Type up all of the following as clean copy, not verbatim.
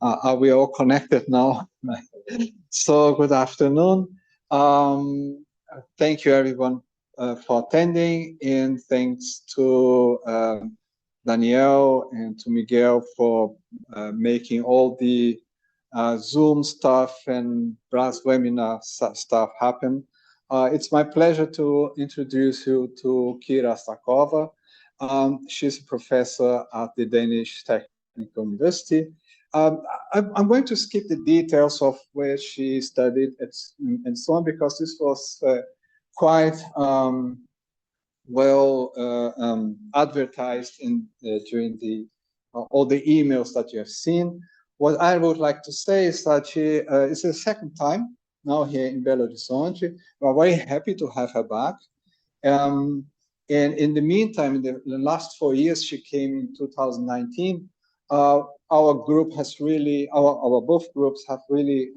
Are we all connected now? So good afternoon. Thank you everyone for attending, and thanks to Danielle and to Miguel for making all the Zoom stuff and BrazWebinar stuff happen. It's my pleasure to introduce you to Kira Astakhova. She's a professor at the Danish Technical University. I'm going to skip the details of where she studied and so on, because this was quite well advertised during all the emails that you have seen. What I would like to say is that she is the second time now here in Belo Horizonte. We're very happy to have her back. And in the meantime, in the last 4 years, she came in 2019. Our group has really, our both groups have really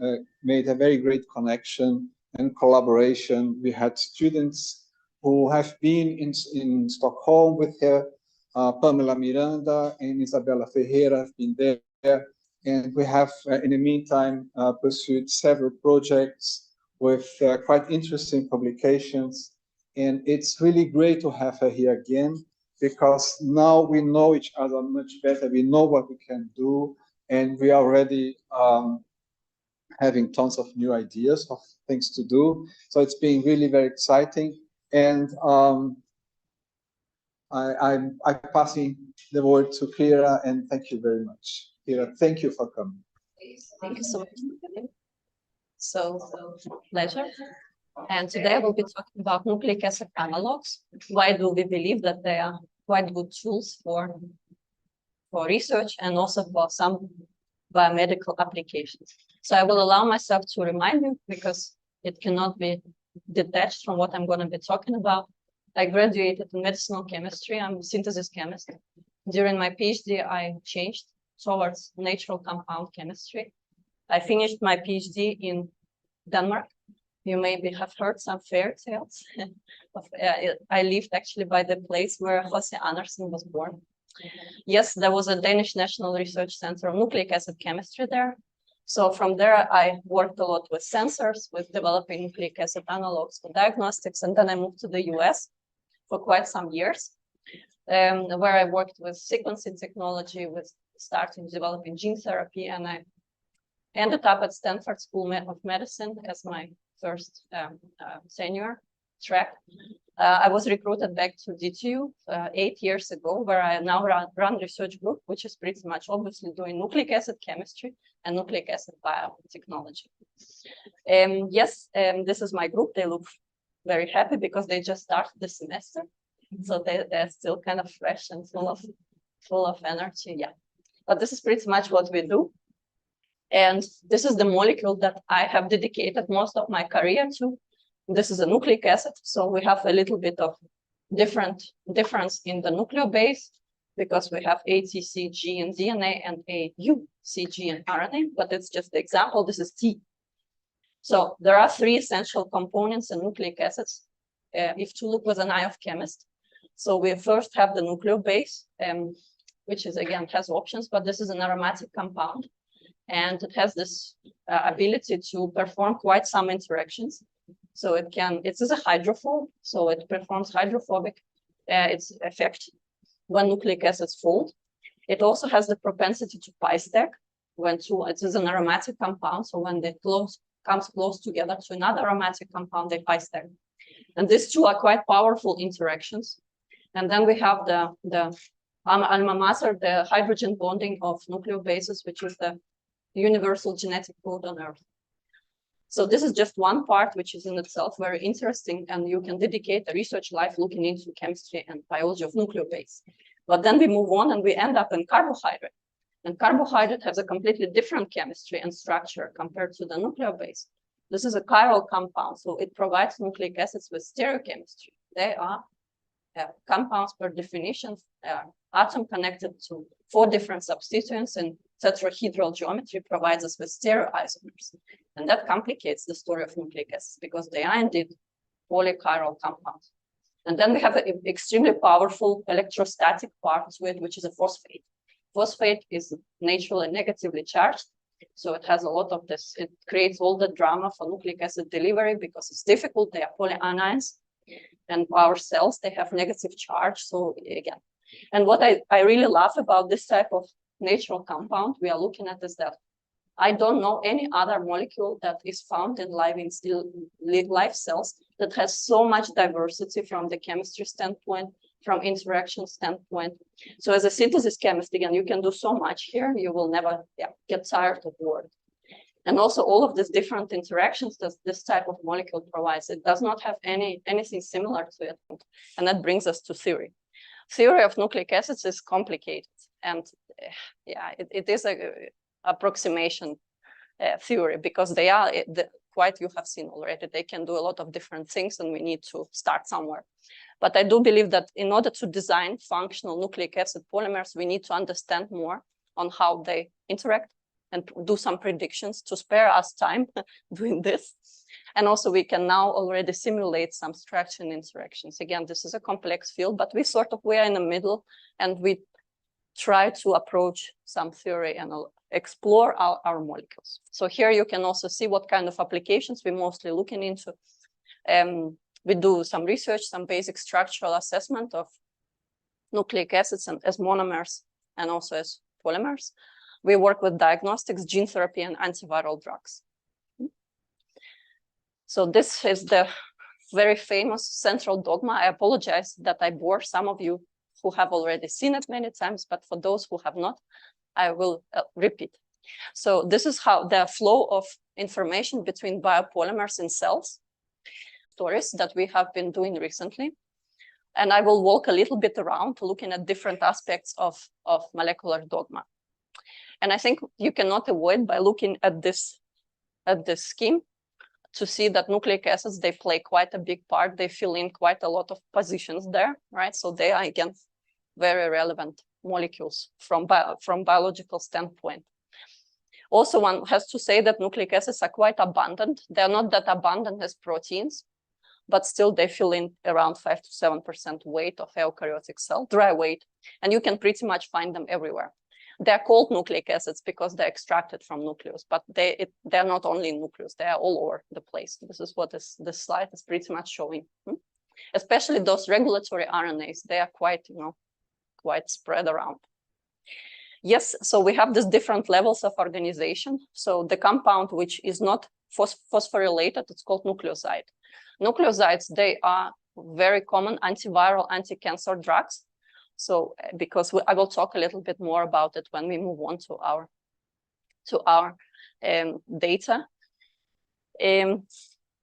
made a very great connection and collaboration. We had students who have been in Stockholm with her. Pamela Miranda and Isabella Ferreira have been there. And we have, in the meantime, pursued several projects with quite interesting publications. And it's really great to have her here again, because now we know each other much better. We know what we can do, and we are already having tons of new ideas of things to do. So it's been really very exciting. And I'm passing the word to Kira, and thank you very much. Kira, thank you for coming. Thank you so much. So, pleasure. And today we'll be talking about nucleic acid analogs. Why do we believe that they are quite good tools for research and also for some biomedical applications? So I will allow myself to remind you, because it cannot be detached from what I'm going to be talking about. I graduated in medicinal chemistry. I'm a synthesis chemist. During my PhD, I changed towards natural compound chemistry. I finished my PhD in Denmark. You maybe have heard some fairy tales. I lived actually by the place where Jose Andersen was born. Yes, there was a Danish National Research Center of Nucleic Acid Chemistry there. So from there, I worked a lot with sensors, with developing nucleic acid analogs for diagnostics. And then I moved to the US for quite some years, where I worked with sequencing technology, with starting developing gene therapy. And I ended up at Stanford School of Medicine as my first senior track. I was recruited back to DTU 8 years ago, where I now run research group, which is pretty much obviously doing nucleic acid chemistry and nucleic acid biotechnology. This is my group. They look very happy because they just started the semester. So they're still kind of fresh and full of energy. Yeah, but this is pretty much what we do. And this is the molecule that I have dedicated most of my career to. This is a nucleic acid. So we have a little bit of difference in the nucleobase, because we have ATCG in DNA and AUCG in RNA, but it's just the example. This is T. So there are 3 essential components in nucleic acids, if to look with an eye of chemist. So we first have the nucleobase, which is, again, has options, but this is an aromatic compound. And it has this ability to perform quite some interactions. So it is a hydrophobe, so it performs hydrophobic its effect when nucleic acids fold. It also has the propensity to pi stack it is an aromatic compound. So when they comes close together to another aromatic compound, they pi stack. And these two are quite powerful interactions. And then we have the alma mater, the hydrogen bonding of nucleobases, which is the universal genetic code on Earth. So this is just one part, which is in itself very interesting, and you can dedicate a research life looking into chemistry and biology of nucleobase. But then we move on and we end up in carbohydrate. And carbohydrate has a completely different chemistry and structure compared to the nucleobase. This is a chiral compound, so it provides nucleic acids with stereochemistry. They are compounds per definition, atom connected to 4 different substituents, and tetrahedral geometry provides us with stereoisomers. And that complicates the story of nucleic acids, because they are indeed polychiral compounds. And then we have an extremely powerful electrostatic part to it, which is a phosphate. Phosphate is naturally negatively charged. So it has a lot of this, it creates all the drama for nucleic acid delivery because it's difficult, they are polyanions. And our cells, they have negative charge. So again, and what I really love about this type of natural compound we are looking at is that I don't know any other molecule that is found in live cells that has so much diversity from the chemistry standpoint, from interaction standpoint. So as a synthesis chemist, again, you can do so much here, you will never get tired of work. And also all of these different interactions that this type of molecule provides, it does not have anything similar to it. And that brings us to theory. Theory of nucleic acids is complicated. And it is a approximation theory because they are quite, you have seen already, they can do a lot of different things and we need to start somewhere. But I do believe that in order to design functional nucleic acid polymers, we need to understand more on how they interact and do some predictions to spare us time doing this. And also we can now already simulate some structure and interactions. Again, this is a complex field, but we are in the middle and we try to approach some theory and explore our molecules. So here you can also see what kind of applications we're mostly looking into. We do some research, some basic structural assessment of nucleic acids and as monomers and also as polymers. We work with diagnostics, gene therapy, and antiviral drugs. So this is the very famous central dogma. I apologize that I bore some of you who have already seen it many times, but for those who have not, I will repeat. So this is how the flow of information between biopolymers in cells, stories that we have been doing recently. And I will walk a little bit around looking at different aspects of molecular dogma. And I think you cannot avoid by looking at this scheme to see that nucleic acids, they play quite a big part. They fill in quite a lot of positions there, right? So they are, again, very relevant molecules from biological standpoint. Also, one has to say that nucleic acids are quite abundant. They're not that abundant as proteins, but still they fill in around 5 to 7% weight of eukaryotic cell, dry weight, and you can pretty much find them everywhere. They're called nucleic acids because they're extracted from nucleus, but they're not only in nucleus, they are all over the place. This is what this slide is pretty much showing. Especially those regulatory RNAs, they are quite, quite spread around. Yes, so we have these different levels of organization. So the compound which is not phosphorylated, it's called nucleoside. Nucleosides, they are very common antiviral, anti-cancer drugs. So because I will talk a little bit more about it when we move on to our data.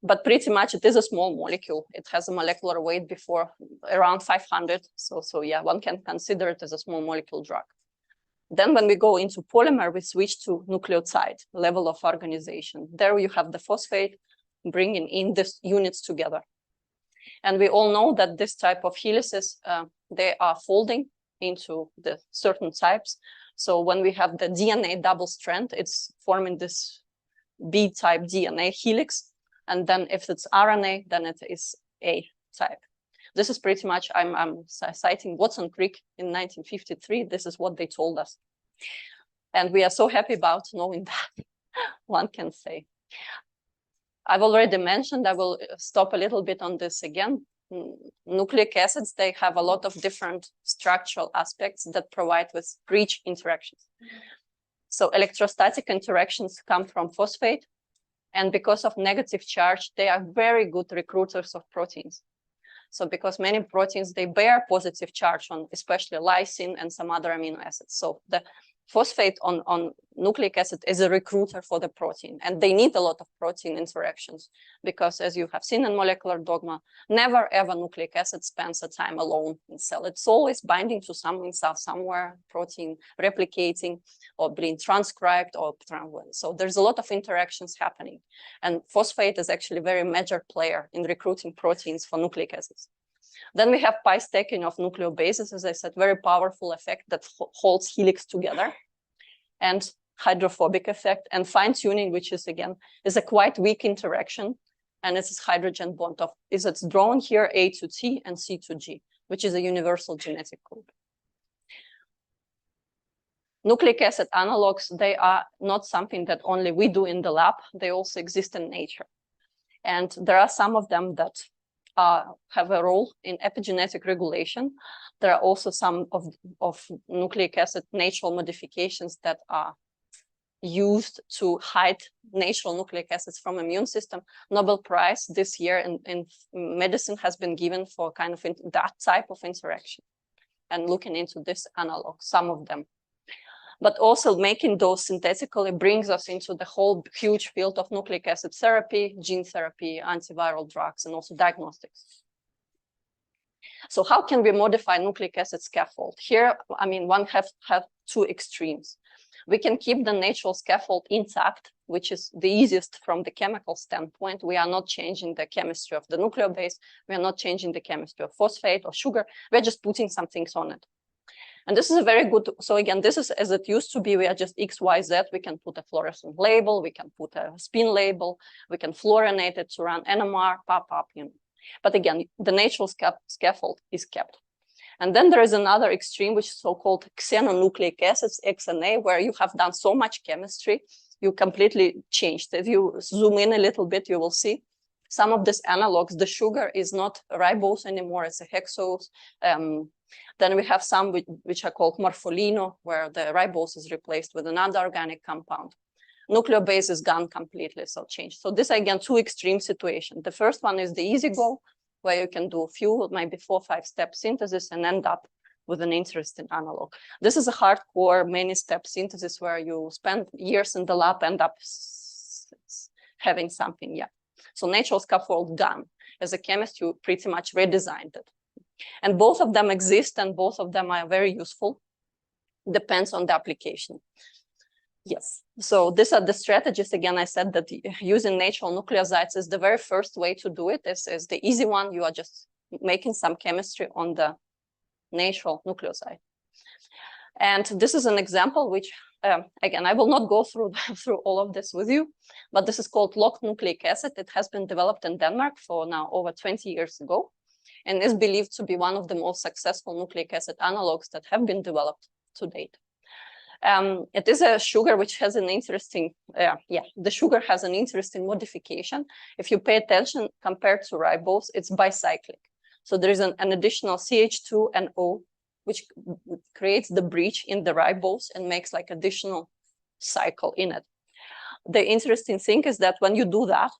But pretty much it is a small molecule. It has a molecular weight before around 500. So yeah, one can consider it as a small molecule drug. Then when we go into polymer, we switch to nucleotide level of organization. There you have the phosphate bringing in these units together. And we all know that this type of helices, they are folding into the certain types. So when we have the DNA double strand, it's forming this B-type DNA helix. And then if it's RNA, then it is A type. This is pretty much, I'm citing Watson Crick in 1953. This is what they told us. And we are so happy about knowing that, one can say. I've already mentioned, I will stop a little bit on this again. Nucleic acids, they have a lot of different structural aspects that provide with rich interactions. So electrostatic interactions come from phosphate. And because of negative charge, they are very good recruiters of proteins. So because many proteins, they bear positive charge on especially lysine and some other amino acids. So the phosphate on nucleic acid is a recruiter for the protein, and they need a lot of protein interactions because, as you have seen in molecular dogma, never ever nucleic acid spends a time alone in cell. It's always binding to something somewhere, protein replicating or being transcribed or so there's a lot of interactions happening, and phosphate is actually a very major player in recruiting proteins for nucleic acids. Then we have pi stacking of nucleobases, as I said, very powerful effect that holds helix together, and hydrophobic effect, and fine tuning, which is again is a quite weak interaction, and it's hydrogen bond of it's drawn here A to T and C to G, which is a universal genetic code. Nucleic acid analogs, they are not something that only we do in the lab, they also exist in nature. And there are some of them that have a role in epigenetic regulation. There are also some of nucleic acid natural modifications that are used to hide natural nucleic acids from immune system. Nobel Prize this year in medicine has been given for kind of that type of interaction and looking into this analog, some of them. But also making those synthetically brings us into the whole huge field of nucleic acid therapy, gene therapy, antiviral drugs, and also diagnostics. So how can we modify nucleic acid scaffold? Here, I mean, one have two extremes. We can keep the natural scaffold intact, which is the easiest from the chemical standpoint. We are not changing the chemistry of the nucleobase. We are not changing the chemistry of phosphate or sugar. We're just putting some things on it. And this is a very good, so again, this is as it used to be. We are just X, Y, Z. We can put a fluorescent label. We can put a spin label. We can fluorinate it to run NMR, pop, you know. But again, the natural scaffold is kept. And then there is another extreme, which is so-called xenonucleic acids, XNA, where you have done so much chemistry, you completely changed. If you zoom in a little bit, you will see some of these analogs. The sugar is not ribose anymore, it's a hexose. Then we have some which are called morpholino, where the ribose is replaced with another organic compound. Nucleobase is gone completely, so changed. So this, again, two extreme situations. The first one is the easy go, where you can do a few, maybe 4 or 5 step synthesis and end up with an interesting analog. This is a hardcore many step synthesis where you spend years in the lab, end up having something, yeah. So natural scaffold gone. As a chemist, you pretty much redesigned it. And both of them exist and both of them are very useful. Depends on the application. Yes, so these are the strategies. Again, I said that using natural nucleosides is the very first way to do it. This is the easy one. You are just making some chemistry on the natural nucleoside. And this is an example which, again, I will not go through all of this with you, but this is called locked nucleic acid. It has been developed in Denmark for now over 20 years ago, and is believed to be one of the most successful nucleic acid analogs that have been developed to date. It is a sugar which has an interesting, the sugar has an interesting modification. If you pay attention, compared to ribose, it's bicyclic. So there is an additional CH2 and O, which creates the breach in the ribose and makes like additional cycle in it. The interesting thing is that when you do that,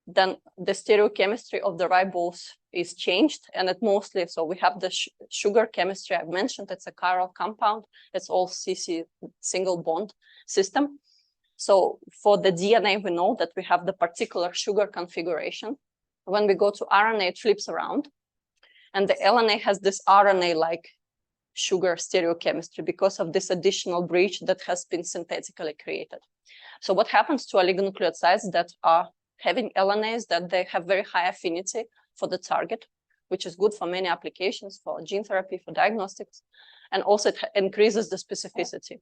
then the stereochemistry of the ribose is changed, and it mostly, so we have the sugar chemistry I've mentioned. It's a chiral compound. It's all CC single bond system. So for the DNA, we know that we have the particular sugar configuration. When we go to RNA, it flips around, and the LNA has this RNA-like sugar stereochemistry because of this additional breach that has been synthetically created. So what happens to oligonucleotides that are having LNAs, that they have very high affinity for the target, which is good for many applications, for gene therapy, for diagnostics, and also it increases the specificity.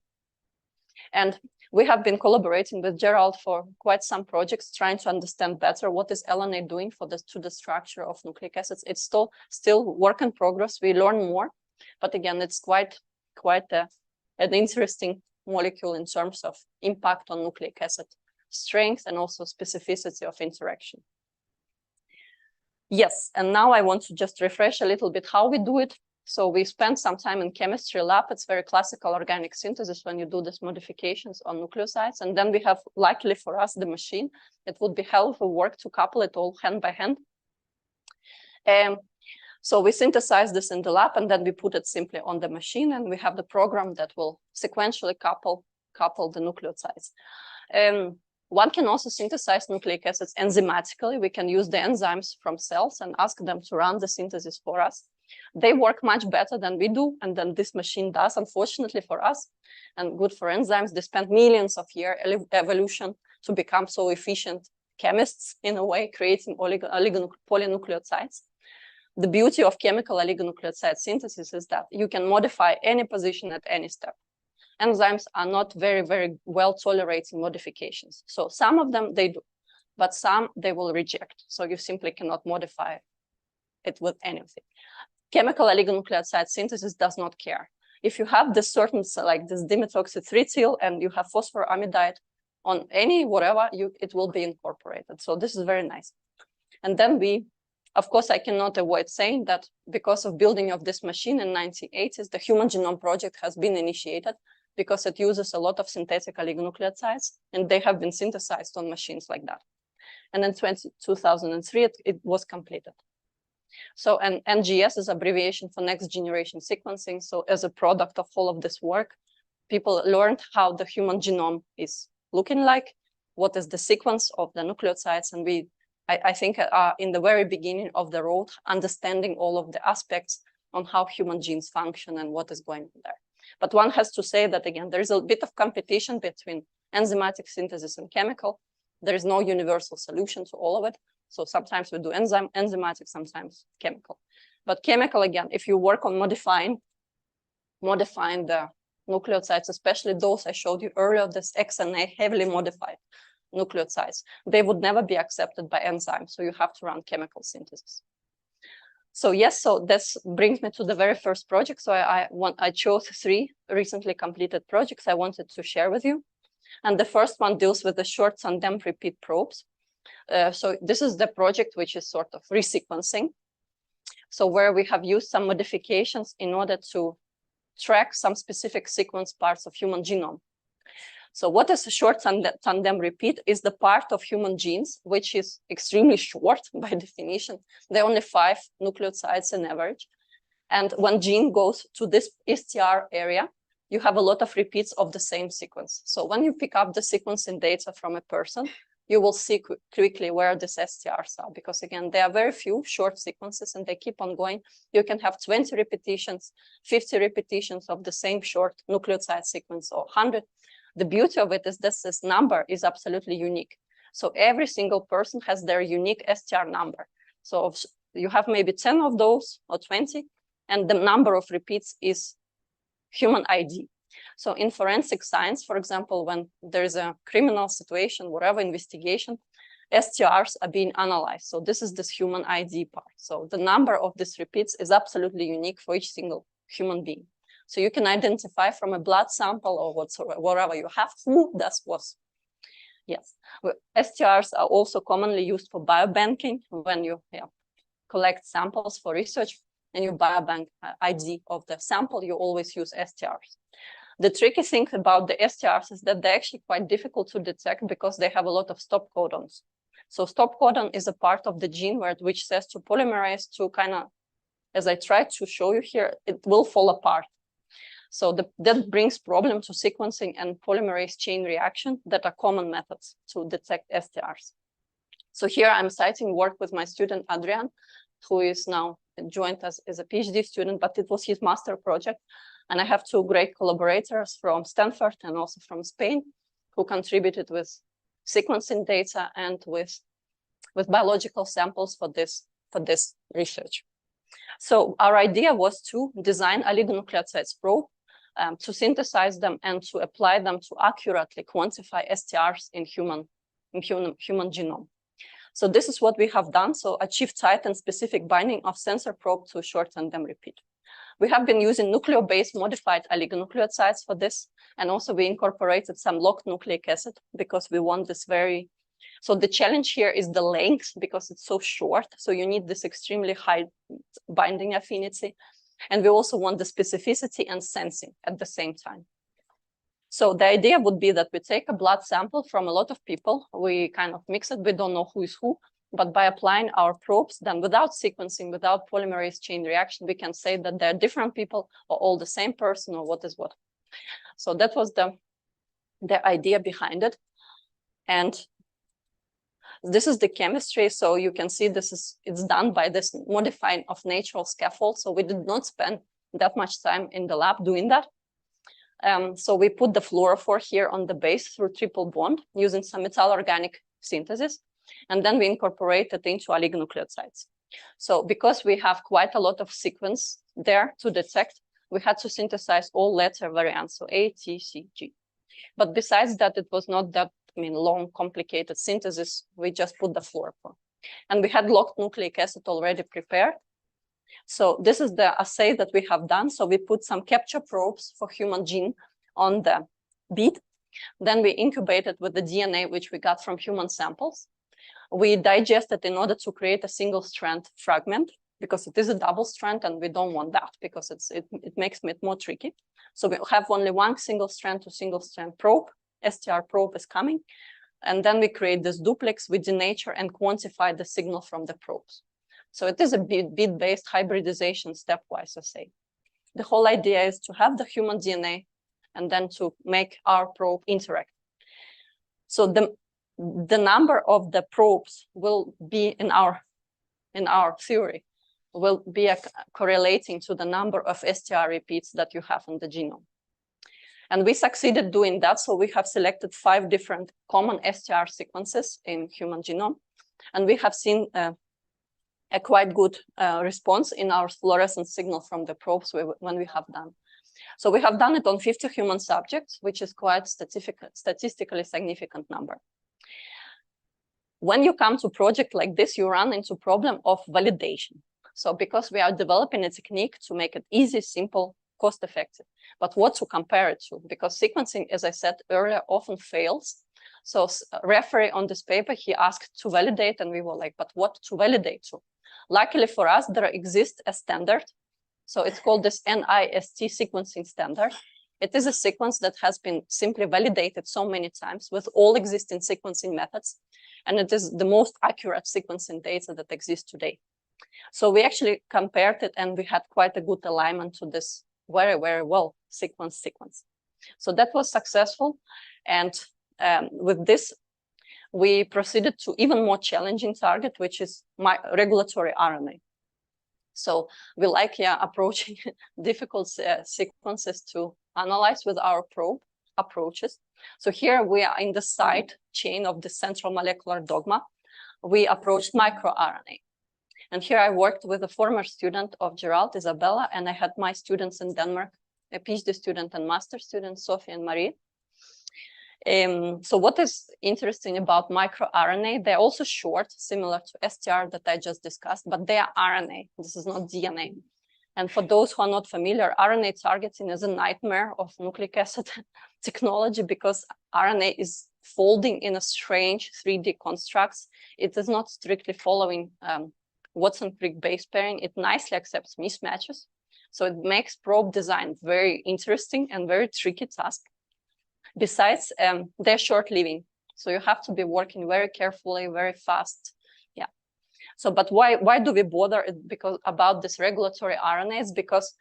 And we have been collaborating with Gerald for quite some projects, trying to understand better what is LNA doing to the structure of nucleic acids. It's still work in progress. We learn more, but again, it's quite an interesting molecule in terms of impact on nucleic acid strength and also specificity of interaction. Yes, and now I want to just refresh a little bit how we do it. So we spent some time in chemistry lab. It's very classical organic synthesis when you do these modifications on nucleosides. And then we have, luckily for us, the machine. It would be hell of a work to couple it all hand by hand. So we synthesize this in the lab, and then we put it simply on the machine, and we have the program that will sequentially couple the nucleotides. One can also synthesize nucleic acids enzymatically. We can use the enzymes from cells and ask them to run the synthesis for us. They work much better than we do, and then this machine does, unfortunately for us, and good for enzymes. They spent millions of years evolution to become so efficient chemists, in a way, creating polynucleotides. The beauty of chemical oligonucleotide synthesis is that you can modify any position at any step. Enzymes are not very, very well tolerating modifications. So some of them they do, but some they will reject. So you simply cannot modify it with anything. Chemical oligonucleotide synthesis does not care. if you have this certain, like this dimethoxy-3-ethyl, and you have phosphoramidite on any whatever, it will be incorporated. So this is very nice. And then of course, I cannot avoid saying that because of building of this machine in 1980s, the Human Genome Project has been initiated because it uses a lot of synthetic oligonucleotides, and they have been synthesized on machines like that. And in 2003, it was completed. So, and NGS is abbreviation for next generation sequencing. So as a product of all of this work, people learned how the human genome is looking like, what is the sequence of the nucleotides, and I think in the very beginning of the road, understanding all of the aspects on how human genes function and what is going on there. But one has to say that, again, there is a bit of competition between enzymatic synthesis and chemical. There is no universal solution to all of it. So sometimes we do enzymatic, sometimes chemical. But chemical, again, if you work on modifying the nucleotides, especially those I showed you earlier, this X and A heavily modified nucleotides, they would never be accepted by enzymes. So you have to run chemical synthesis. So yes, so this brings me to the very first project. So I chose 3 recently completed projects I wanted to share with you. And the first one deals with the short tandem repeat probes. So this is the project which is sort of resequencing. So where we have used some modifications in order to track some specific sequence parts of human genome. So what is a short tandem repeat is the part of human genes, which is extremely short by definition. There are only 5 nucleotides on average. And when gene goes to this STR area, you have a lot of repeats of the same sequence. So when you pick up the sequencing data from a person, you will see quickly where these STRs are, because again, there are very few short sequences and they keep on going. You can have 20 repetitions, 50 repetitions of the same short nucleotide sequence, or 100. The beauty of it is that this number is absolutely unique. So every single person has their unique STR number. So you have maybe 10 of those or 20, and the number of repeats is human ID. So in forensic science, for example, when there's a criminal situation, whatever investigation, STRs are being analyzed. So this is this human ID part. So the number of these repeats is absolutely unique for each single human being. So you can identify from a blood sample or whatever you have who that was. Yes, well, STRs are also commonly used for biobanking. When you collect samples for research and you biobank ID of the sample, you always use STRs. The tricky thing about the STRs is that they're actually quite difficult to detect because they have a lot of stop codons. So stop codon is a part of the gene which says to polymerase to kind of, as I tried to show you here, it will fall apart. So that brings problem to sequencing and polymerase chain reaction that are common methods to detect STRs. So here I'm citing work with my student Adrian, who is now joined us as a PhD student, but it was his master project. And I have 2 great collaborators from Stanford and also from Spain who contributed with sequencing data and with biological samples for this research. So our idea was to design oligonucleotides probe to synthesize them and to apply them to accurately quantify STRs in human genome. So this is what we have done. So achieve tight and specific binding of sensor probe to short tandem repeat. We have been using nucleobase modified oligonucleotides for this, and also we incorporated some locked nucleic acid because we want this very. So the challenge here is the length because it's so short. So you need this extremely high binding affinity. And we also want the specificity and sensing at the same time. So the idea would be that we take a blood sample from a lot of people. We kind of mix it. We don't know who is who. But by applying our probes, then without sequencing, without polymerase chain reaction, we can say that they're different people or all the same person or what is what. So that was the idea behind it. And this is the chemistry. So you can see it's done by this modifying of natural scaffold. So we did not spend that much time in the lab doing that. So we put the fluorophore here on the base through triple bond using some metal organic synthesis. And then we incorporate it into oligonucleotides. So because we have quite a lot of sequence there to detect, we had to synthesize all letter variants, so A, T, C, G. But besides that, it was not that long, complicated synthesis. We just put the fluorophore. And we had locked nucleic acid already prepared. So this is the assay that we have done. So we put some capture probes for human gene on the bead. Then we incubated with the DNA, which we got from human samples. We digested in order to create a single strand fragment, because it is a double strand and we don't want that because it makes it more tricky. So we have only one single strand to single strand probe. STR probe is coming. And then we create this duplex, we denature and quantify the signal from the probes. So it is a bead-based hybridization stepwise assay. The whole idea is to have the human DNA and then to make our probe interact. So the number of the probes will be in our theory will be correlating to the number of STR repeats that you have in the genome. And we succeeded doing that. So we have selected 5 different common STR sequences in human genome. And we have seen a quite good response in our fluorescence signal from the probes when we have done. So we have done it on 50 human subjects, which is quite statistically significant number. When you come to a project like this, you run into problem of validation. So because we are developing a technique to make it easy, simple, cost-effective, but what to compare it to? Because sequencing, as I said earlier, often fails. So referee on this paper, he asked to validate, and we were like, but what to validate to? Luckily for us, there exists a standard. So it's called this NIST sequencing standard. It is a sequence that has been simply validated so many times with all existing sequencing methods. And it is the most accurate sequencing data that exists today. So we actually compared it and we had quite a good alignment to this very, very well sequence. So that was successful. And with this, we proceeded to even more challenging target, which is regulatory RNA. So we like approaching difficult sequences to analyze with our probe approaches. So here we are in the side chain of the central molecular dogma. We approached microRNA. And here I worked with a former student of Gerald, Isabella, and I had my students in Denmark, a PhD student and master student, Sophie and Marie. So what is interesting about microRNA, they're also short, similar to STR that I just discussed, but they are RNA. This is not DNA. And for those who are not familiar, RNA targeting is a nightmare of nucleic acid technology because RNA is folding in a strange 3D constructs. It is not strictly following Watson-Crick base pairing. It nicely accepts mismatches. So it makes probe design very interesting and very tricky task. Besides, they're short-living. So you have to be working very carefully, very fast. Yeah. So, but why do we bother about this regulatory RNAs? Because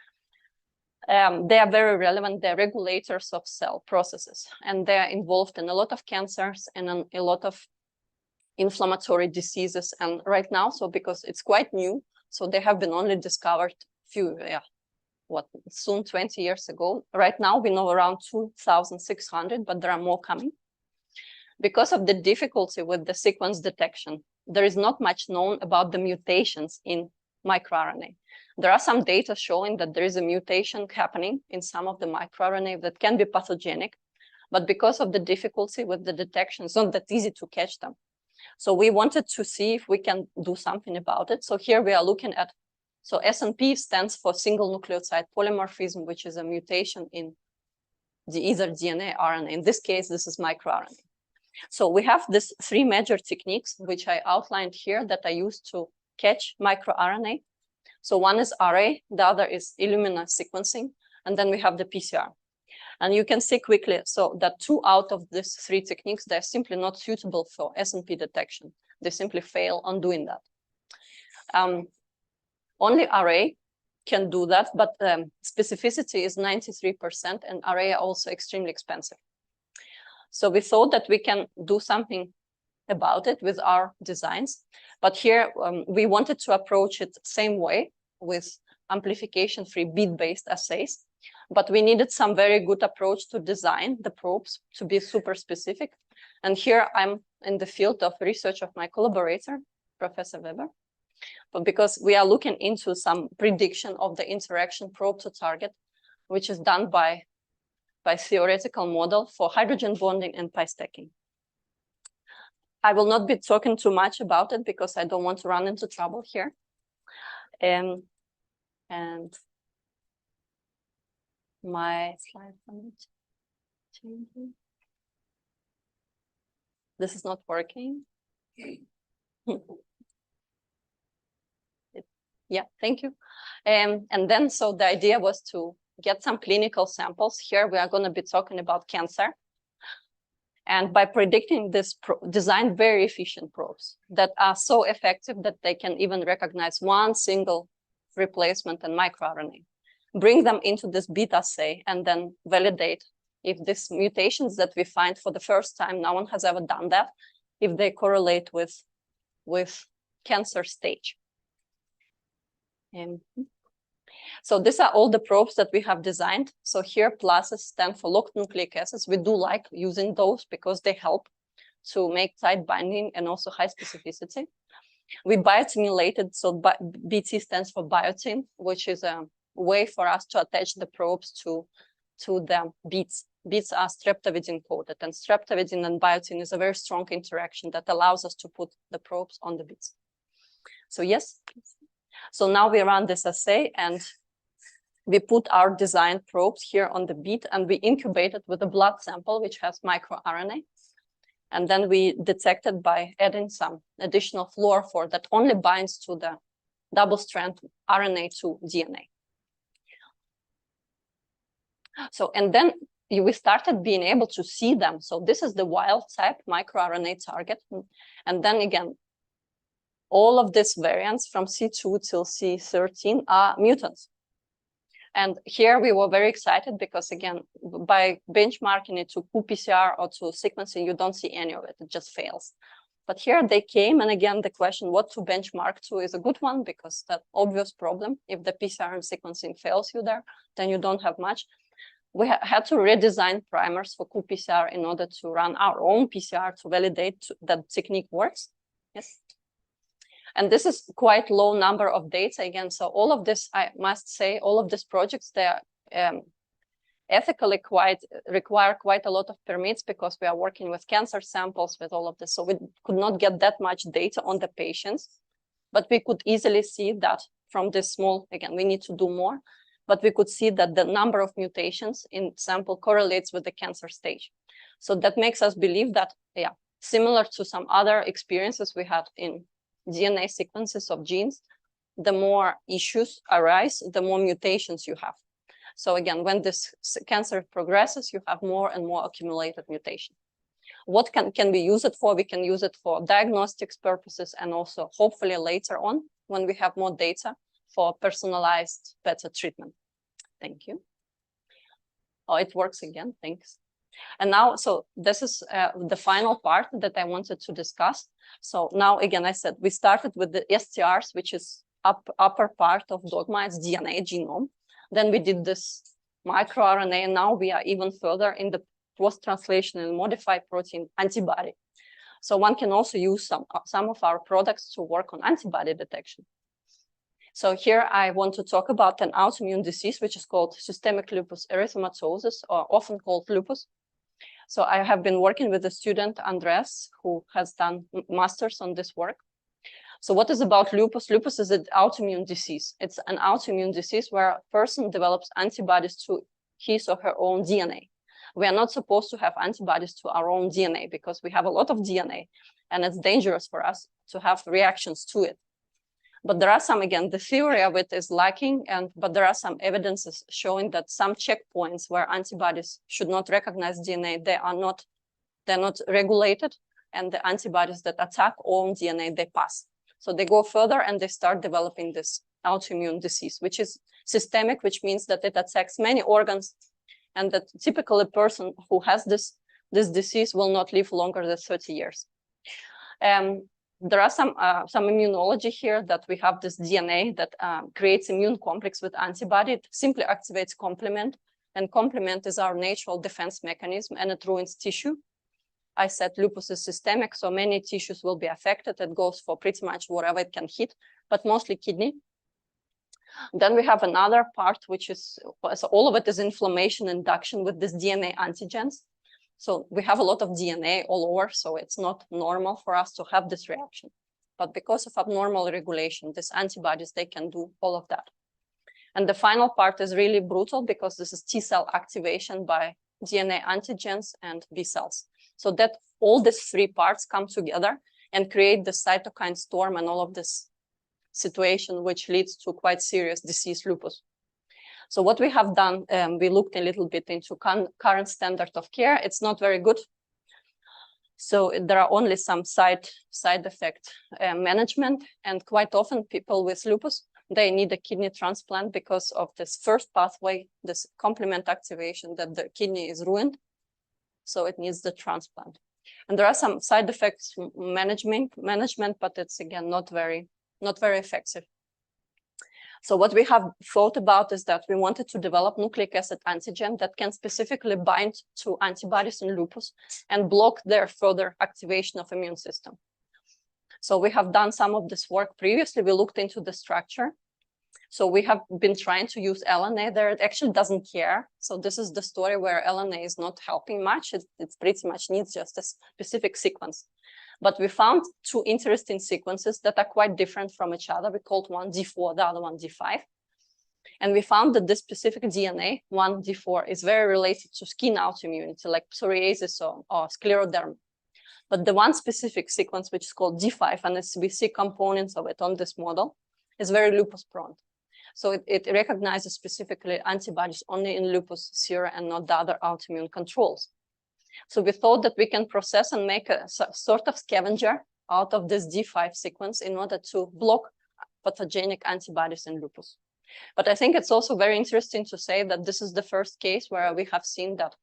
they are very relevant. They're regulators of cell processes, and they're involved in a lot of cancers and a lot of inflammatory diseases. And right now, so because it's quite new, so they have been only discovered soon 20 years ago. Right now, we know around 2,600, but there are more coming. Because of the difficulty with the sequence detection, there is not much known about the mutations in microRNA. There are some data showing that there is a mutation happening in some of the microRNA that can be pathogenic, but because of the difficulty with the detection, it's not that easy to catch them. So we wanted to see if we can do something about it. So here we are looking at, so SNP stands for single nucleotide polymorphism, which is a mutation in either DNA or RNA. In this case, this is microRNA. So we have these 3 major techniques, which I outlined here that I used to catch microRNA. So one is array, the other is Illumina sequencing, and then we have the PCR. And you can see quickly, so that 2 out of these 3 techniques, they're simply not suitable for SNP detection. They simply fail on doing that. Only array can do that, but specificity is 93%, and array are also extremely expensive. So we thought that we can do something about it with our designs. But here we wanted to approach it same way with amplification-free bead-based assays. But we needed some very good approach to design the probes to be super specific. And here I'm in the field of research of my collaborator, Professor Weber. But because we are looking into some prediction of the interaction probe to target, which is done by theoretical model for hydrogen bonding and pi stacking. I will not be talking too much about it because I don't want to run into trouble here. And my slides are not changing. This is not working. Yeah, thank you. And then, so the idea was to get some clinical samples. Here we are going to be talking about cancer. And by predicting this, design very efficient probes that are so effective that they can even recognize one single replacement in microRNA, bring them into this beat assay, and then validate if these mutations that we find for the first time, no one has ever done that, if they correlate with cancer stage. So these are all the probes that we have designed. So here pluses stand for locked nucleic acids. We do like using those because they help to make tight binding and also high specificity. We biotinylated, so BT stands for biotin, which is a way for us to attach the probes to the beads. Beads are streptavidin coated, and streptavidin and biotin is a very strong interaction that allows us to put the probes on the beads. So yes, so now we run this assay and we put our designed probes here on the bead and we incubate it with a blood sample, which has microRNA. And then we detected by adding some additional fluorophore that only binds to the double-strand RNA to DNA. So, and then we started being able to see them. So this is the wild type microRNA target. And then again, all of these variants from C2 till C13 are mutants. And here we were very excited because, again, by benchmarking it to qPCR or to sequencing, you don't see any of it. It just fails. But here they came. And again, the question what to benchmark to is a good one because that obvious problem. If the PCR and sequencing fails you there, then you don't have much. We had to redesign primers for qPCR in order to run our own PCR to validate that technique works. Yes. And this is quite low number of data again. So all of this, I must say, all of these projects, they are ethically require quite a lot of permits because we are working with cancer samples with all of this. So we could not get that much data on the patients, but we could easily see that from this small, again, we need to do more, but we could see that the number of mutations in sample correlates with the cancer stage. So that makes us believe that, yeah, similar to some other experiences we had in DNA sequences of genes, the more issues arise, the more mutations you have. So again, when this cancer progresses, you have more and more accumulated mutation. What can we use it for? We can use it for diagnostics purposes and also hopefully later on when we have more data for personalized better treatment. Thank you. Oh, it works again, thanks. And now, so this is the final part that I wanted to discuss. So now, again, I said we started with the STRs, which is upper part of dogma, it's DNA genome. Then we did this microRNA, and now we are even further in the post-translational modified protein antibody. So one can also use some of our products to work on antibody detection. So here I want to talk about an autoimmune disease, which is called systemic lupus erythematosus, or often called lupus. So I have been working with a student, Andres, who has done masters on this work. So what is about lupus? Lupus is an autoimmune disease. It's an autoimmune disease where a person develops antibodies to his or her own DNA. We are not supposed to have antibodies to our own DNA because we have a lot of DNA and it's dangerous for us to have reactions to it. But there are some, again, the theory of it is lacking, but there are some evidences showing that some checkpoints where antibodies should not recognize DNA, they're not regulated, and the antibodies that attack own DNA, they pass. So they go further and they start developing this autoimmune disease, which is systemic, which means that it attacks many organs, and that typically a person who has this disease will not live longer than 30 years. There are some immunology here that we have this DNA that creates immune complex with antibody. It simply activates complement, and complement is our natural defense mechanism, and it ruins tissue. I said lupus is systemic, so many tissues will be affected. It goes for pretty much whatever it can hit, but mostly kidney. Then we have another part, which is, so all of it is inflammation induction with this DNA antigens. So we have a lot of DNA all over, so it's not normal for us to have this reaction. But because of abnormal regulation, these antibodies, they can do all of that. And the final part is really brutal because this is T-cell activation by DNA antigens and B cells. So that all these three parts come together and create the cytokine storm and all of this situation, which leads to quite serious disease, lupus. So what we have done, we looked a little bit into current standard of care. It's not very good. So there are only some side effect management, and quite often people with lupus, they need a kidney transplant because of this first pathway, this complement activation, that the kidney is ruined. So it needs the transplant. And there are some side effects management, but it's again not very effective. So what we have thought about is that we wanted to develop nucleic acid antigen that can specifically bind to antibodies in lupus and block their further activation of immune system. So we have done some of this work previously. We looked into the structure. So we have been trying to use LNA there. It actually doesn't care. So this is the story where LNA is not helping much. It pretty much needs just a specific sequence. But we found two interesting sequences that are quite different from each other. We called one D4, the other one D5. And we found that this specific DNA, 1D4, is very related to skin autoimmunity, like psoriasis or scleroderma. But the one specific sequence, which is called D5, and we see components of it on this model, is very lupus prone. So it recognizes specifically antibodies only in lupus sera and not the other autoimmune controls. So we thought that we can process and make a sort of scavenger out of this D5 sequence in order to block pathogenic antibodies in lupus. But I think it's also very interesting to say that this is the first case where we have seen that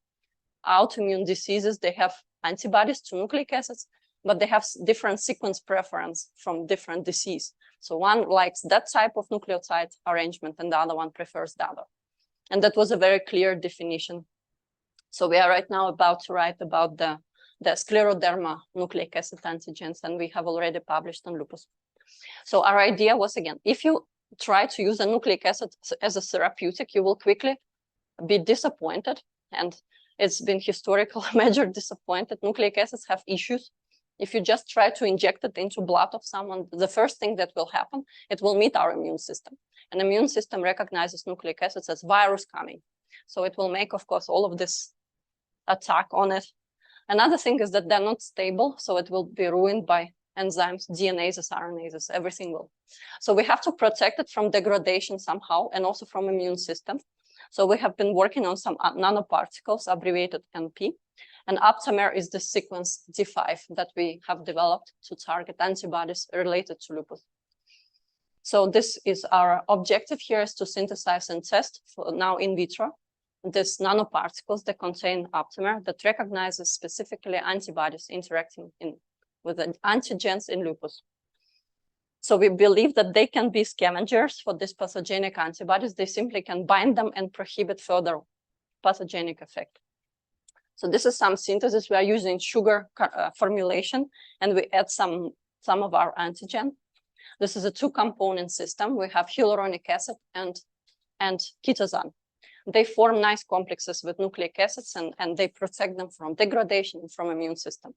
autoimmune diseases, they have antibodies to nucleic acids, but they have different sequence preference from different disease. So one likes that type of nucleotide arrangement and the other one prefers the other. And that was a very clear definition. So we are right now about to write about the scleroderma nucleic acid antigens, and we have already published on lupus. So our idea was, again, if you try to use a nucleic acid as a therapeutic, you will quickly be disappointed. And it's been historical major disappointed. Nucleic acids have issues. If you just try to inject it into blood of someone, the first thing that will happen, it will meet our immune system. And the immune system recognizes nucleic acids as virus coming. So it will make, of course, all of this attack on it. Another thing is that they're not stable, so it will be ruined by enzymes, DNases, RNases, everything will. So we have to protect it from degradation somehow, and also from immune system. So we have been working on some nanoparticles, abbreviated NP, and aptamer is the sequence D5 that we have developed to target antibodies related to lupus. So this is our objective here, is to synthesize and test for now in vitro these nanoparticles that contain aptamer that recognizes specifically antibodies interacting with the antigens in lupus. So we believe that they can be scavengers for these pathogenic antibodies. They simply can bind them and prohibit further pathogenic effect. So this is some synthesis. We are using sugar formulation, and we add some of our antigen. This is a two-component system. We have hyaluronic acid and chitosan. They form nice complexes with nucleic acids, and they protect them from degradation from immune system.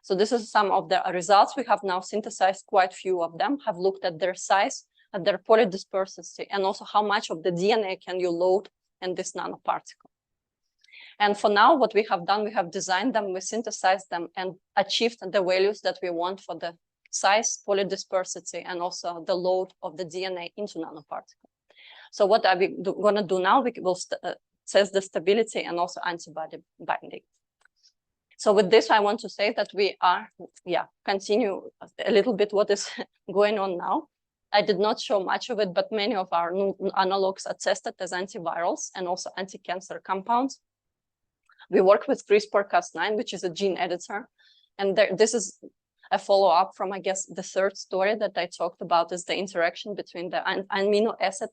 So this is some of the results. We have now synthesized quite few of them, have looked at their size, at their polydispersity, and also how much of the DNA can you load in this nanoparticle. And for now, what we have done, we have designed them, we synthesized them, and achieved the values that we want for the size, polydispersity, and also the load of the DNA into nanoparticle. So what are we going to do now? We will test the stability and also antibody binding. So with this, I want to say that we are, continue a little bit what is going on now. I did not show much of it, but many of our new analogs are tested as antivirals and also anti-cancer compounds. We work with CRISPR-Cas9, which is a gene editor. And this is a follow-up from, I guess, the third story that I talked about, is the interaction between the amino acid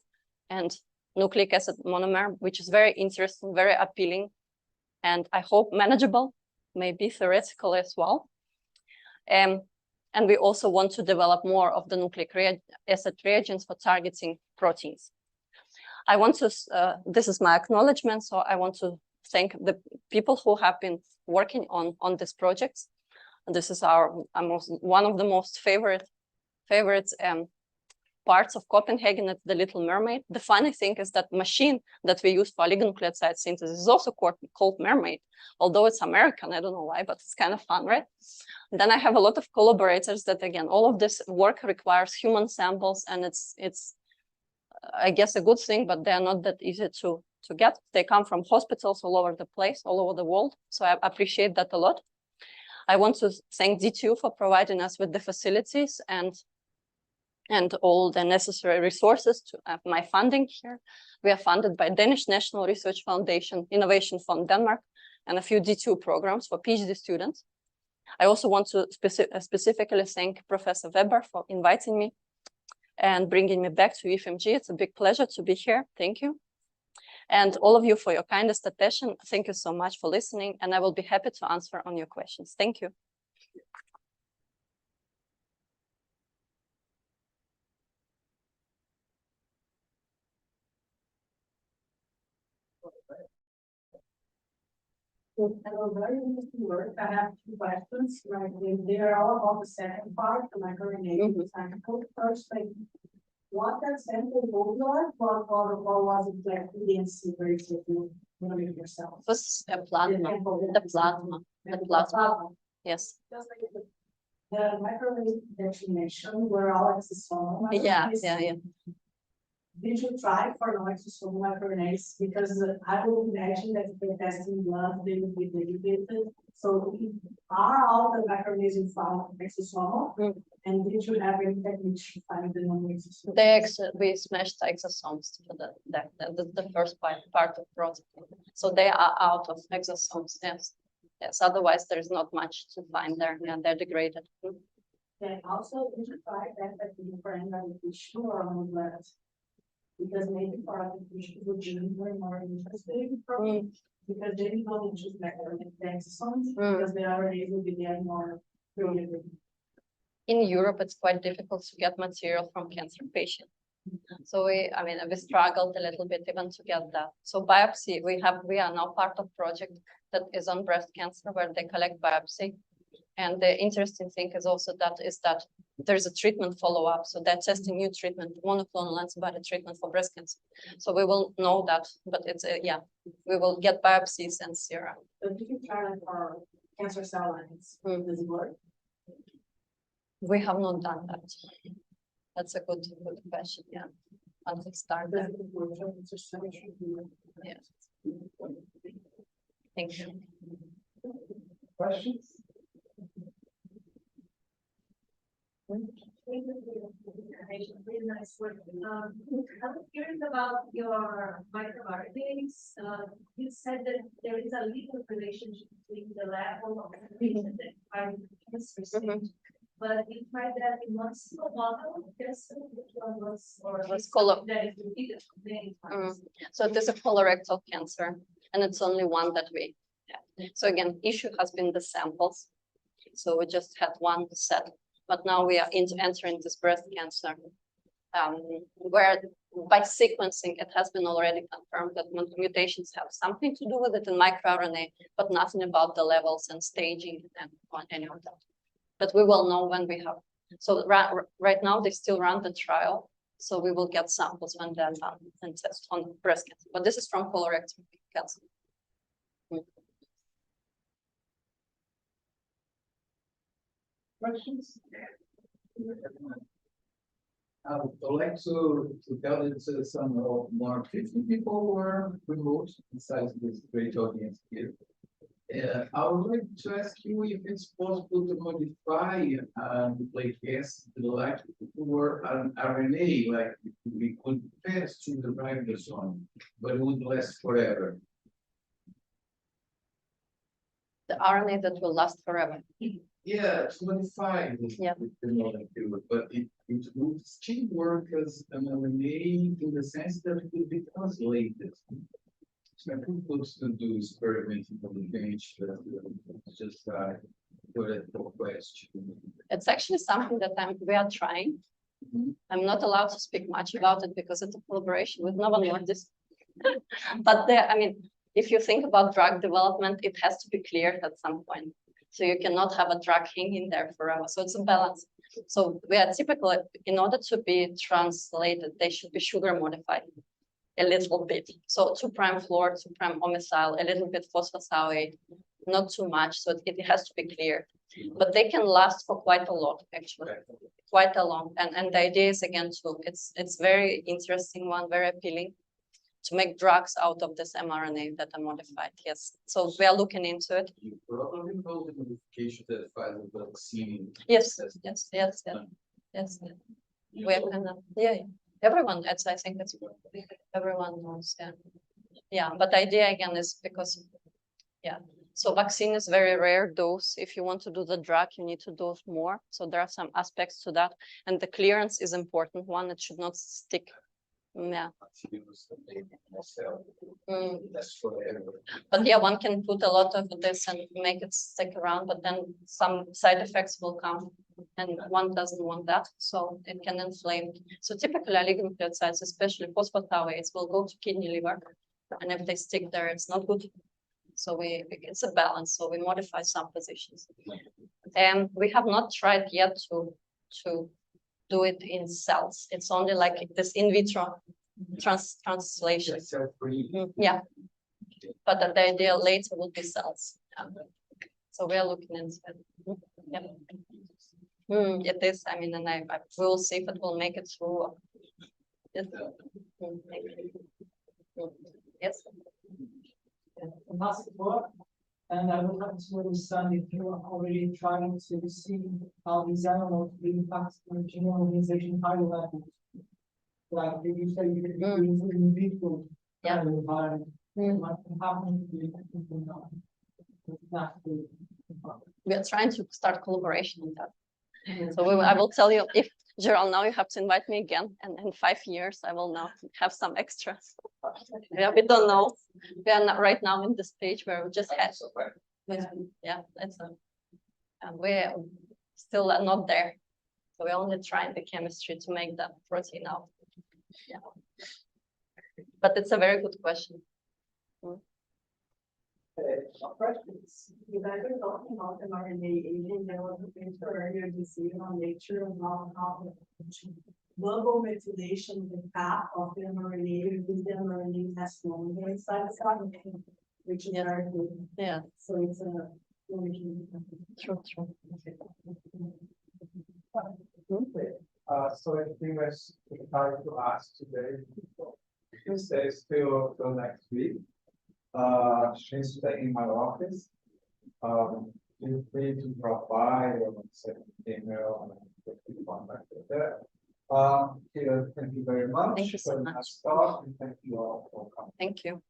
and nucleic acid monomer, which is very interesting, very appealing, and I hope manageable, maybe theoretical as well. And we also want to develop more of the nucleic acid reagents for targeting proteins. I want to, this is my acknowledgement, so I want to thank the people who have been working on this project. And this is one of the most favorite parts of Copenhagen. It's the Little Mermaid. The funny thing is that machine that we use for oligonucleotide synthesis is also called Mermaid, although it's American. I don't know why, but it's kind of fun, right? And then I have a lot of collaborators that, again, all of this work requires human samples, and it's I guess a good thing, but they're not that easy to get. They come from hospitals all over the place, all over the world. So I appreciate that a lot. I want to thank DTU for providing us with the facilities and all the necessary resources to have my funding here. We are funded by Danish National Research Foundation, Innovation Fund Denmark, and a few DTU programs for PhD students. I also want to specifically thank Professor Weber for inviting me and bringing me back to UFMG. It's a big pleasure to be here. Thank you. And all of you for your kindest attention. Thank you so much for listening, and I will be happy to answer on your questions. Thank you. Hello, very interesting work. I have two questions. Right, they are all about the second part, the microRNA sample. First, like, what that sample looked like, what was it like against the you know yourself? It was a plasma. The plasma. Yes. Just like the microRNA that you mentioned were all exosomal. Yeah. Did you try for non-exosomal microRNAs? Because I would imagine that if they're testing blood, they would be dedicated. So are all the microRNAs you found exosomal? And did you have any techniques to find the non-exosomal? We smashed exosomes for the first part of protein. So they are out of exosomes, yes. Yes, otherwise there's not much to find there, and they're degraded. And also, did you try that for any tissue or on blood? Because maybe for other tissues, would you be more interested because they don't choose exosomes because the RNAs will be there more. In Europe, it's quite difficult to get material from cancer patients. So we struggled a little bit even to get that. So biopsy, we are now part of project that is on breast cancer where they collect biopsy. And the interesting thing is also that there's a treatment follow-up. So they're testing new treatment, monoclonal antibody treatment for breast cancer. So we will know that, but it's we will get biopsies and serum. So do you try for cancer cell lines? Does it work? We have not done that. That's a good question. Yeah, I'll start there. Yeah. Thank you. Questions? Really nice work. I'm curious about your microRNAs. You said that there is a linear relationship between the level of information that are cancer stage. But you tried that in one single model, yes, which one was that is repeated many times. So there's a colorectal cancer, and it's only one that we have. So again, issue has been the samples. So we just had one set. But now we are entering this breast cancer, where by sequencing, it has been already confirmed that mutations have something to do with it in microRNA, but nothing about the levels and staging and any of that. But we will know when we have. So right now, they still run the trial. So we will get samples when they're done and test on breast cancer. But this is from colorectal cancer. Questions? I would like to tell that some more 50 people were removed besides this great audience here. I would like to ask you if it's possible to modify the nucleic acid like for an RNA, like we could pass through the ribosome, but it would last forever. The RNA that will last forever. Yeah, it's modified with the molecule, but it would still work as an RNA in the sense that it will be translated. So I'm supposed to do experimenting on the bench, just put it for question. It's actually something that we are trying. I'm not allowed to speak much about it because it's a collaboration with Novo Nordisk. But if you think about drug development, it has to be cleared at some point. So you cannot have a drug hanging there forever. So it's a balance. So we are typically, in order to be translated, they should be sugar modified a little bit. So 2' fluor, 2' omesyl, a little bit phosphosylate, not too much. So it has to be clear. But they can last for quite a lot, actually, quite a long. And the idea is, again, it's very interesting one, very appealing, to make drugs out of this mRNA that are modified. Yes. So we are looking into it. You probably know the modification that Pfizer vaccine. Yes. We are kind of, everyone. I think that's everyone knows. Yeah. But the idea again is because, so vaccine is very rare dose. If you want to do the drug, you need to dose more. So there are some aspects to that, and the clearance is important one. It should not stick. Yeah. But one can put a lot of this and make it stick around, but then some side effects will come, and one doesn't want that, so it can inflame. So typically oligonucleotides, especially phosphatases, will go to kidney, liver, and if they stick there, it's not good. So it's a balance. So we modify some positions, and we have not tried yet to do it in cells. It's only like this in vitro translation. Yeah, but the idea later will be cells. So we are looking into it. It is. I mean, and I will see if it will make it through. Yes. And I would like to understand if you are already trying to see how these animals impact the genome organization higher level. Like if you say you can use in vitro kind of environment, what can happen to we are trying to start collaboration on that. So I will tell you, if Gerald, now you have to invite me again, and in 5 years I will now have some extras. We don't know. We are not right now in the stage where we just had. And we're still not there. So we're only trying the chemistry to make that protein out. Yeah. But it's a very good question. Questions. You guys are talking about mRNA aging. There was a paper earlier this year on Nature about how global methylation, the path of the mRNA, because the mRNA has longer inside the cell, which is very good. Yeah. So it's a True. So I think it's hard to ask today. Tuesday still till next week. She's in my office. Feel free to drop by or send an email and contact there. Thank you very much. Thank you so much. Talk, and thank you all for coming. Thank you.